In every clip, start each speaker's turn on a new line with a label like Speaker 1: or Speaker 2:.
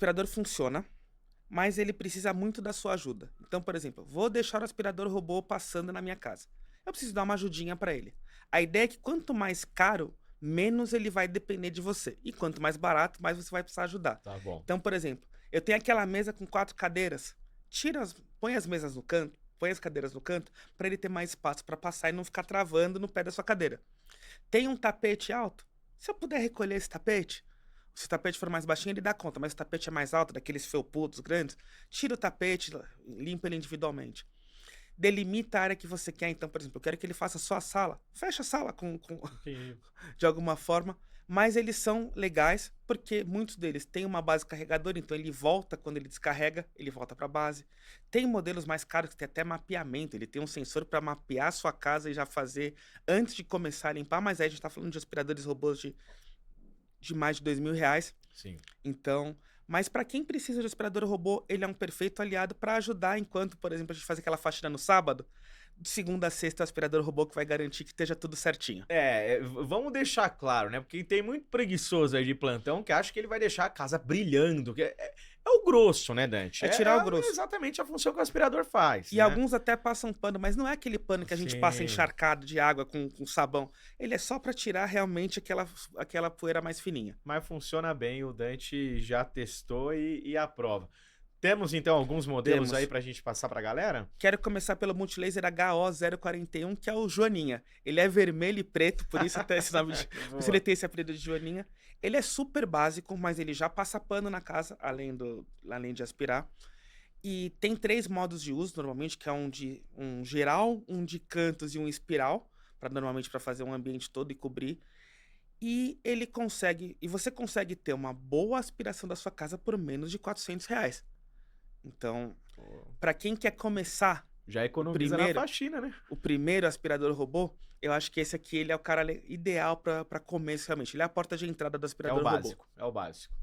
Speaker 1: aspirador funciona, mas ele precisa muito da sua ajuda. Então, por exemplo, vou deixar o aspirador robô passando na minha casa. Eu preciso dar uma ajudinha para ele. A ideia é que quanto mais caro, menos ele vai depender de você. E quanto mais barato, mais você vai precisar ajudar.
Speaker 2: Tá bom.
Speaker 1: Então, por exemplo, eu tenho aquela mesa com 4 cadeiras. Põe as mesas no canto, põe as cadeiras no canto, para ele ter mais espaço para passar e não ficar travando no pé da sua cadeira. Tem um tapete alto? Se eu puder recolher esse tapete, se o tapete for mais baixinho, ele dá conta, mas se o tapete é mais alto, daqueles felpudos grandes, tira o tapete, limpa ele individualmente. Delimita a área que você quer. Então, por exemplo, eu quero que ele faça só a sala. Fecha a sala
Speaker 2: Entendi.
Speaker 1: de alguma forma. Mas eles são legais porque muitos deles têm uma base carregadora, então ele volta quando ele descarrega, ele volta para a base. Tem modelos mais caros que tem até mapeamento, ele tem um sensor para mapear a sua casa e já fazer antes de começar a limpar, mas aí a gente está falando de aspiradores robôs de mais de R$ 2.000.
Speaker 2: Sim.
Speaker 1: Então, mas para quem precisa de aspirador robô, ele é um perfeito aliado para ajudar enquanto, por exemplo, a gente faz aquela faxina no sábado, de segunda a sexta é o aspirador robô que vai garantir que esteja tudo certinho.
Speaker 2: Vamos deixar claro, né? Porque tem muito preguiçoso aí de plantão que acha que ele vai deixar a casa brilhando. É o grosso, né, Dante?
Speaker 1: É tirar o grosso.
Speaker 2: Exatamente a função que o aspirador faz.
Speaker 1: E
Speaker 2: né?
Speaker 1: alguns até passam pano, mas não é aquele pano que a gente passa
Speaker 2: Sim.
Speaker 1: encharcado de água com sabão. Ele é só para tirar realmente aquela poeira mais fininha.
Speaker 2: Mas funciona bem, o Dante já testou e aprova. Temos, então, alguns modelos
Speaker 1: Temos.
Speaker 2: aí pra gente passar pra galera?
Speaker 1: Quero começar pelo Multilaser HO041, que é o Joaninha. Ele é vermelho e preto, por isso até esse nome por isso ele tem esse apelido de Joaninha. Ele é super básico, mas ele já passa pano na casa, além de aspirar. E tem 3 modos de uso, normalmente, que é um geral, um de cantos e um espiral, normalmente para fazer um ambiente todo e cobrir. E você consegue ter uma boa aspiração da sua casa por menos de R$ 400. Então, para quem quer começar,
Speaker 2: Já economiza na faxina, né?
Speaker 1: o primeiro aspirador robô, eu acho que esse aqui ele é o cara ideal para começo realmente. Ele é a porta de entrada do aspirador robô.
Speaker 2: É o básico.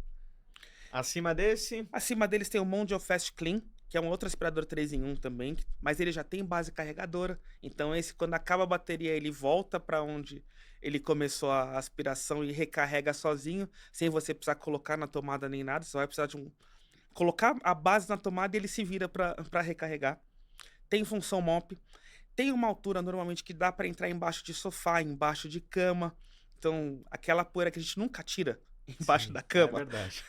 Speaker 2: Acima desse,
Speaker 1: Acima deles tem o Mondial Fast Clean, que é um outro aspirador 3 em 1 também, mas ele já tem base carregadora. Então esse, quando acaba a bateria, ele volta para onde ele começou a aspiração e recarrega sozinho, sem você precisar colocar na tomada nem nada. Você só vai precisar colocar a base na tomada e ele se vira para recarregar. Tem função mop. Tem uma altura normalmente que dá para entrar embaixo de sofá, embaixo de cama. Então, aquela poeira que a gente nunca tira embaixo da cama.
Speaker 2: É verdade.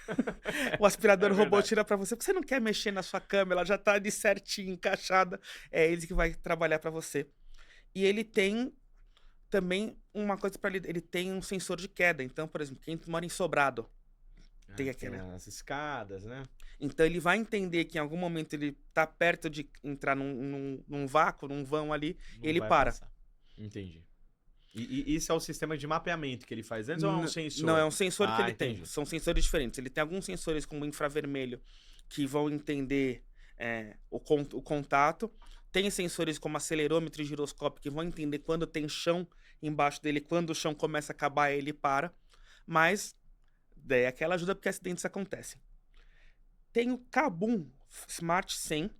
Speaker 1: O aspirador robô tira para você, porque você não quer mexer na sua cama, ela já tá ali certinho, encaixada. É ele que vai trabalhar para você. E ele tem também uma coisa para ele tem um sensor de queda. Então, por exemplo, quem mora em sobrado, tem
Speaker 2: as escadas, né?
Speaker 1: Então ele vai entender que em algum momento ele tá perto de entrar num vácuo, num vão ali,
Speaker 2: Não
Speaker 1: e ele
Speaker 2: vai
Speaker 1: para.
Speaker 2: passar. Entendi. E isso é o sistema de mapeamento que ele faz antes ou é um sensor?
Speaker 1: Não, é um sensor que ele tem.
Speaker 2: Entendi.
Speaker 1: São sensores diferentes. Ele tem alguns sensores como infravermelho que vão entender o contato. Tem sensores como acelerômetro e giroscópio que vão entender quando tem chão embaixo dele, quando o chão começa a acabar, ele para. Mas daí aquela ajuda porque acidentes acontecem. Tem o Kabum Smart 100,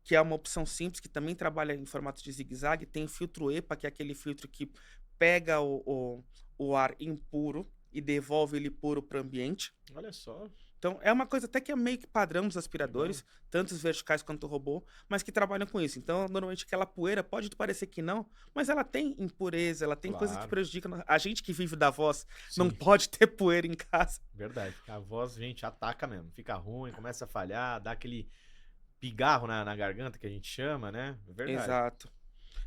Speaker 1: que é uma opção simples, que também trabalha em formato de zigue-zague. Tem o filtro EPA, que é aquele filtro que pega o ar impuro e devolve ele puro para o ambiente.
Speaker 2: Olha só.
Speaker 1: Então, é uma coisa até que é meio que padrão dos aspiradores, tanto os verticais quanto o robô, mas que trabalham com isso. Então, normalmente aquela poeira pode parecer que não, mas ela tem impureza, ela tem coisas que prejudicam. A gente que vive da voz não pode ter poeira em casa.
Speaker 2: Verdade. A voz, gente, ataca mesmo. Fica ruim, começa a falhar, dá aquele pigarro na garganta que a gente chama, né? É verdade.
Speaker 1: Exato.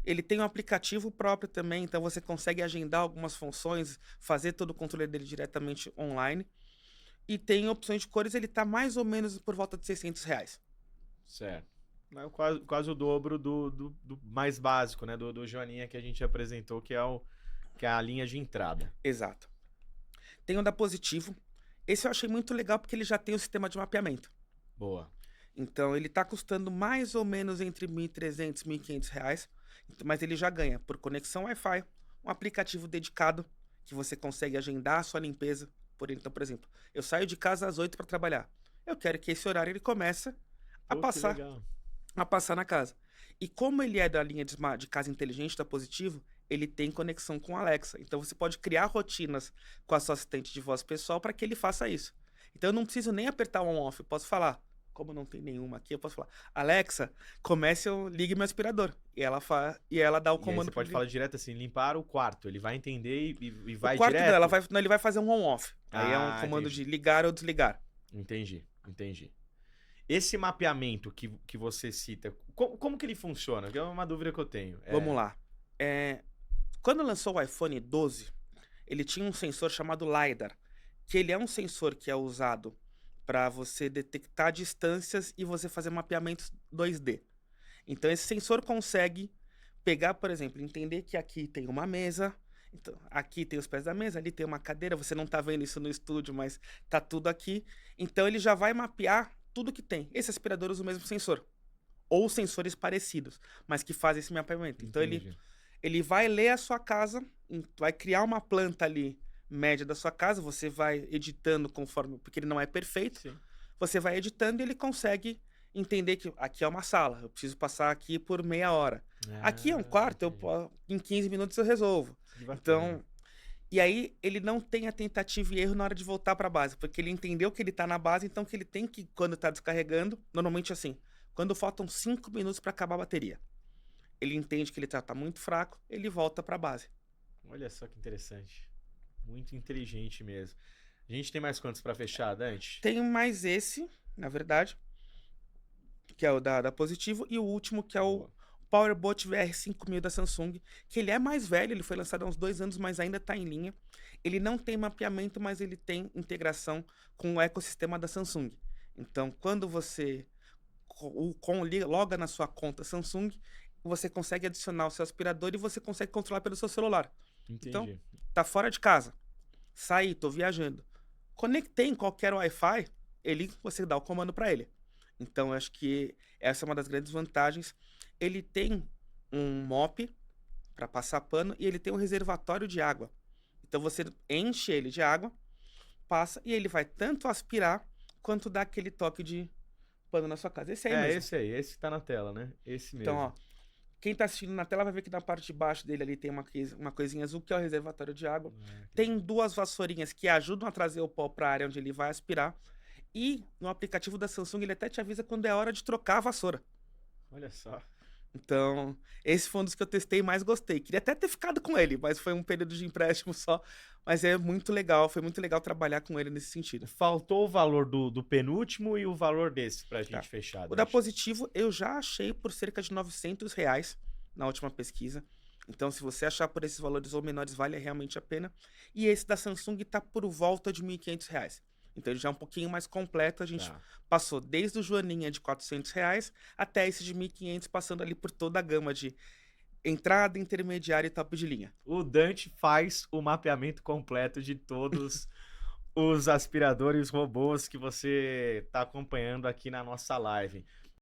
Speaker 1: Ele tem um aplicativo próprio também, então você consegue agendar algumas funções, fazer todo o controle dele diretamente online. E tem opções de cores, ele tá mais ou menos por volta de R$ 600.
Speaker 2: Certo. É quase o dobro do mais básico, né? Do Joaninha que a gente apresentou, que é a linha de entrada.
Speaker 1: Exato. Tem o da Positivo. Esse eu achei muito legal porque ele já tem o sistema de mapeamento.
Speaker 2: Boa.
Speaker 1: Então ele tá custando mais ou menos entre R$ 1.300 e R$ 1.500. Mas ele já ganha por conexão Wi-Fi, um aplicativo dedicado que você consegue agendar a sua limpeza. Então, por exemplo, eu saio de casa às 8 para trabalhar. Eu quero que esse horário ele comece a passar na casa. E como ele é da linha de casa inteligente da Positivo, ele tem conexão com a Alexa. Então você pode criar rotinas com a sua assistente de voz pessoal para que ele faça isso. Então eu não preciso nem apertar o on-off. Eu posso falar, como não tem nenhuma aqui, eu posso falar, Alexa, ligue meu aspirador. E ela dá o
Speaker 2: E aí
Speaker 1: comando
Speaker 2: você
Speaker 1: pra
Speaker 2: pode
Speaker 1: ele.
Speaker 2: falar direto assim, limpar o quarto. Ele vai entender e
Speaker 1: O
Speaker 2: vai
Speaker 1: quarto
Speaker 2: direto?
Speaker 1: dela, não, ele vai fazer um on-off. Aí é um
Speaker 2: Ah,
Speaker 1: comando
Speaker 2: entendi.
Speaker 1: de ligar ou desligar.
Speaker 2: Entendi. Esse mapeamento que você cita, como que ele funciona? Que é uma dúvida que eu tenho.
Speaker 1: Vamos lá. Quando lançou o iPhone 12, ele tinha um sensor chamado LiDAR, que ele é um sensor que é usado para você detectar distâncias e você fazer mapeamentos 2D. Então esse sensor consegue pegar, por exemplo, entender que aqui tem uma mesa, então aqui tem os pés da mesa, ali tem uma cadeira, você não tá vendo isso no estúdio, mas tá tudo aqui. Então ele já vai mapear tudo que tem. Esse aspirador usa o mesmo sensor, ou sensores parecidos, mas que fazem esse mapeamento. Então
Speaker 2: Entendi.
Speaker 1: ele vai ler a sua casa, vai criar uma planta ali média da sua casa, você vai editando conforme, porque ele não é perfeito,
Speaker 2: Sim.
Speaker 1: você vai editando e ele consegue entender que aqui é uma sala, eu preciso passar aqui por meia hora. Aqui é um quarto,
Speaker 2: Entendi.
Speaker 1: em 15 minutos eu resolvo.
Speaker 2: Que bacana.
Speaker 1: Então, e aí ele não tem a tentativa e erro na hora de voltar para a base, porque ele entendeu que ele está na base, então que ele tem que, quando está descarregando, normalmente assim, quando faltam 5 minutos para acabar a bateria, ele entende que ele tá muito fraco, ele volta para a base.
Speaker 2: Olha só que interessante. Muito inteligente mesmo. A gente tem mais quantos para fechar, Dante?
Speaker 1: Tem mais esse, na verdade, que é o da Positivo, e o último que é o
Speaker 2: Boa.
Speaker 1: PowerBot VR5000 da Samsung, que ele é mais velho, ele foi lançado há uns 2 anos, mas ainda está em linha. Ele não tem mapeamento, mas ele tem integração com o ecossistema da Samsung. Então, quando você loga na sua conta Samsung, você consegue adicionar o seu aspirador e você consegue controlar pelo seu celular.
Speaker 2: Entendi.
Speaker 1: Então, tá fora de casa, saí, tô viajando, conectei em qualquer Wi-Fi, você dá o comando para ele. Então, eu acho que essa é uma das grandes vantagens. Ele tem um mop para passar pano e ele tem um reservatório de água. Então, você enche ele de água, passa e ele vai tanto aspirar quanto dar aquele toque de pano na sua casa. Esse aí mesmo.
Speaker 2: Esse aí, esse que tá na tela, né? Esse mesmo.
Speaker 1: Então, ó, quem tá assistindo na tela vai ver que na parte de baixo dele ali tem uma coisinha azul, que é o reservatório de água. Tem 2 vassourinhas que ajudam a trazer o pó para a área onde ele vai aspirar. E no aplicativo da Samsung ele até te avisa quando é hora de trocar a vassoura.
Speaker 2: Olha só.
Speaker 1: Então, esse foi um dos que eu testei e mais gostei. Queria até ter ficado com ele, mas foi um período de empréstimo só. Mas é muito legal, foi muito legal trabalhar com ele nesse sentido.
Speaker 2: Faltou o valor do penúltimo e o valor desse pra gente
Speaker 1: Tá.
Speaker 2: fechar.
Speaker 1: O da Positivo eu já achei por cerca de R$ 900 na última pesquisa. Então, se você achar por esses valores ou menores, vale realmente a pena. E esse da Samsung tá por volta de R$ 1.500. Então, ele já é um pouquinho mais completo. A gente passou desde o Joaninha de R$ 400 até esse de 1.500, passando ali por toda a gama de entrada, intermediária e top de linha.
Speaker 2: O Dante faz o mapeamento completo de todos os aspiradores robôs que você está acompanhando aqui na nossa live.